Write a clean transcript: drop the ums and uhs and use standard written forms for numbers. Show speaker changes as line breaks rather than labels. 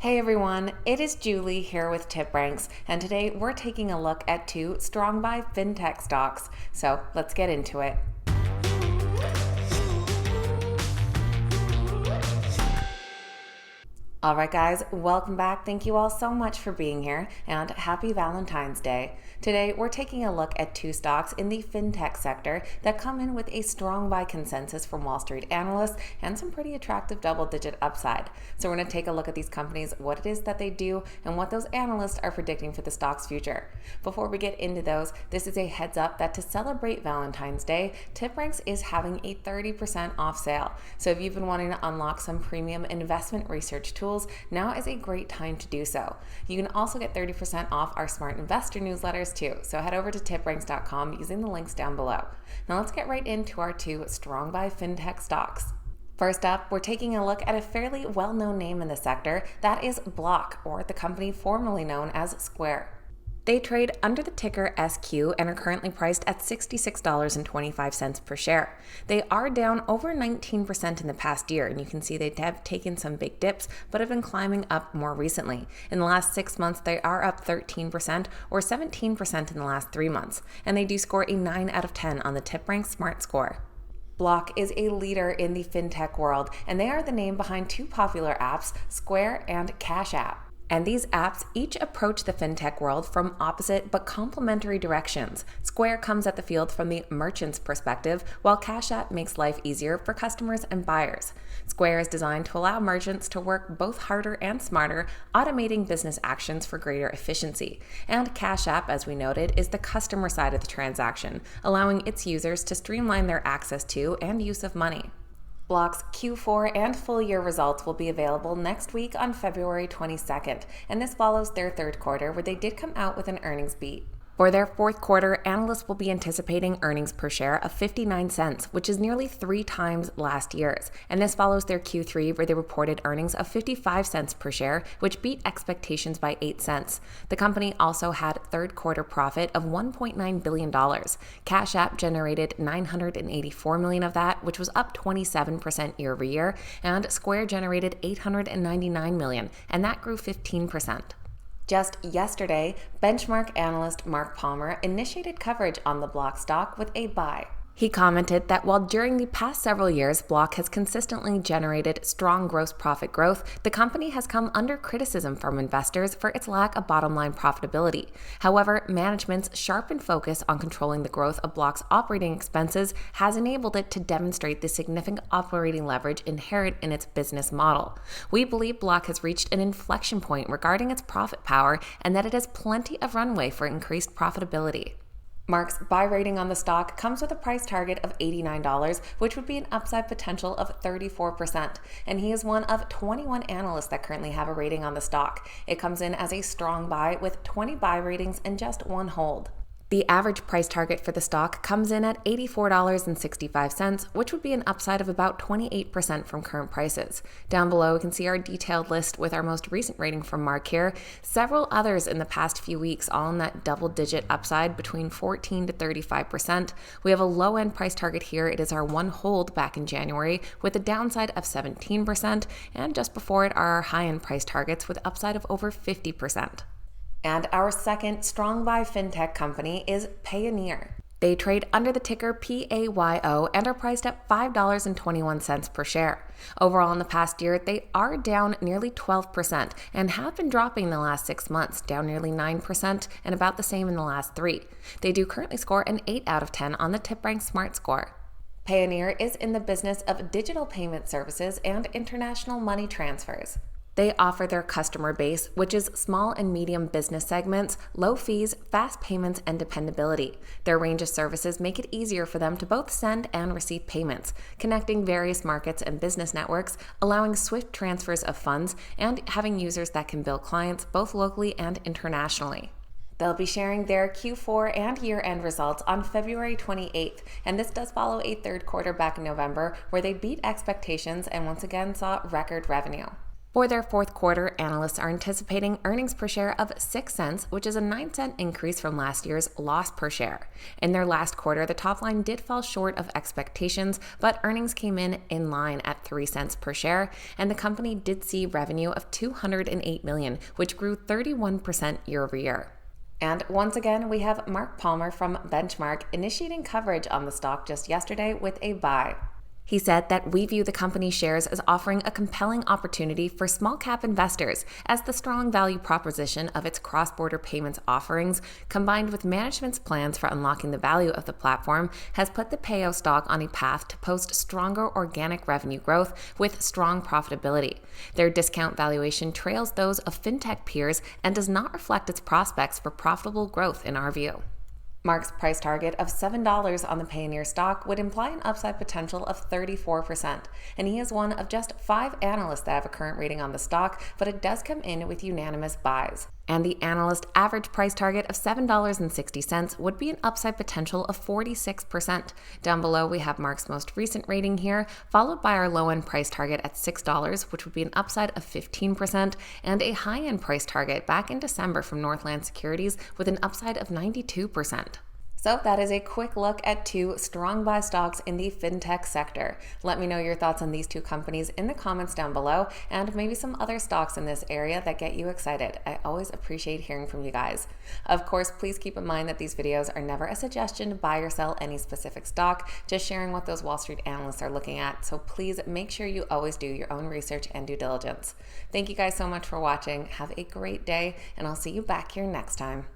Hey everyone, it is Julie here with TipRanks, and today we're taking a look at two strong buy fintech stocks. So let's get into it. All right, guys, welcome back. Thank you all so much for being here, and happy Valentine's Day. Today, we're taking a look at two stocks in the fintech sector that come in with a strong buy consensus from Wall Street analysts and some pretty attractive double-digit upside. So we're going to take a look at these companies, what it is that they do, and what those analysts are predicting for the stock's future. Before we get into those, this is a heads up that to celebrate Valentine's Day, TipRanks is having a 30% off sale. So if you've been wanting to unlock some premium investment research tools, now is a great time to do so. You can also get 30% off our smart investor newsletters too, so head over to tipranks.com using the links down below. Now let's get right into our two strong buy fintech stocks. First up, we're taking a look at a fairly well-known name in the sector, that is Block, or the company formerly known as Square. They trade under the ticker SQ and are currently priced at $66.25 per share. They are down over 19% in the past year, and you can see they have taken some big dips, but have been climbing up more recently. In the last 6 months, they are up 13% or 17% in the last 3 months, and they do score a 9 out of 10 on the TipRanks Smart Score. Block is a leader in the fintech world, and they are the name behind two popular apps, Square and Cash App. And these apps each approach the fintech world from opposite but complementary directions. Square comes at the field from the merchant's perspective, while Cash App makes life easier for customers and buyers. Square is designed to allow merchants to work both harder and smarter, automating business actions for greater efficiency. And Cash App, as we noted, is the customer side of the transaction, allowing its users to streamline their access to and use of money. Block's Q4 and full year results will be available next week on February 22nd, and this follows their third quarter where they did come out with an earnings beat. For their fourth quarter, analysts will be anticipating earnings per share of 59 cents, which is nearly 3 times last year's. And this follows their Q3 where they reported earnings of 55 cents per share, which beat expectations by 8 cents. The company also had third quarter profit of $1.9 billion. Cash App generated $984 million of that, which was up 27% year over year, and Square generated $899 million, and that grew 15%. Just yesterday, benchmark analyst Mark Palmer initiated coverage on the Block stock with a buy. He commented that while during the past several years, Block has consistently generated strong gross profit growth, the company has come under criticism from investors for its lack of bottom-line profitability. However, management's sharpened focus on controlling the growth of Block's operating expenses has enabled it to demonstrate the significant operating leverage inherent in its business model. We believe Block has reached an inflection point regarding its profit power and that it has plenty of runway for increased profitability. Mark's buy rating on the stock comes with a price target of $89, which would be an upside potential of 34%, and he is one of 21 analysts that currently have a rating on the stock. It comes in as a strong buy with 20 buy ratings and just 1 hold. The average price target for the stock comes in at $84.65, which would be an upside of about 28% from current prices. Down below, we can see our detailed list with our most recent rating from Mark here. Several others in the past few weeks, all in that double-digit upside between 14 to 35%. We have a low-end price target here. It is our 1 hold back in January with a downside of 17%, and just before it are our high-end price targets with upside of over 50%. And our second strong buy fintech company is Payoneer. They trade under the ticker PAYO and are priced at $5.21 per share. Overall, in the past year, they are down nearly 12% and have been dropping in the last 6 months, down nearly 9% and about the same in the last 3. They do currently score an 8 out of 10 on the TipRanks Smart Score. Payoneer is in the business of digital payment services and international money transfers. They offer their customer base, which is small and medium business segments, low fees, fast payments, and dependability. Their range of services make it easier for them to both send and receive payments, connecting various markets and business networks, allowing swift transfers of funds, and having users that can bill clients both locally and internationally. They'll be sharing their Q4 and year-end results on February 28th, and this does follow a third quarter back in November where they beat expectations and once again saw record revenue. For their fourth quarter, analysts are anticipating earnings per share of 6 cents, which is a 9-cent increase from last year's loss per share. In their last quarter, the top line did fall short of expectations, but earnings came in line at 3 cents per share, and the company did see revenue of $208 million, which grew 31% year over year. And once again, we have Mark Palmer from Benchmark initiating coverage on the stock just yesterday with a buy. He said that we view the company's shares as offering a compelling opportunity for small-cap investors, as the strong value proposition of its cross-border payments offerings, combined with management's plans for unlocking the value of the platform, has put the PAYO stock on a path to post stronger organic revenue growth with strong profitability. Their discount valuation trails those of Fintech peers and does not reflect its prospects for profitable growth in our view. Mark's price target of $7 on the Payoneer stock would imply an upside potential of 34%, and he is one of just 5 analysts that have a current rating on the stock, but it does come in with unanimous buys. And the analyst average price target of $7.60 would be an upside potential of 46%. Down below, we have Mark's most recent rating here, followed by our low-end price target at $6, which would be an upside of 15%, and a high-end price target back in December from Northland Securities with an upside of 92%. So that is a quick look at 2 strong buy stocks in the fintech sector. Let me know your thoughts on these 2 companies in the comments down below, and maybe some other stocks in this area that get you excited. I always appreciate hearing from you guys. Of course, please keep in mind that these videos are never a suggestion to buy or sell any specific stock, just sharing what those Wall Street analysts are looking at. So please make sure you always do your own research and due diligence. Thank you guys so much for watching. Have a great day, and I'll see you back here next time.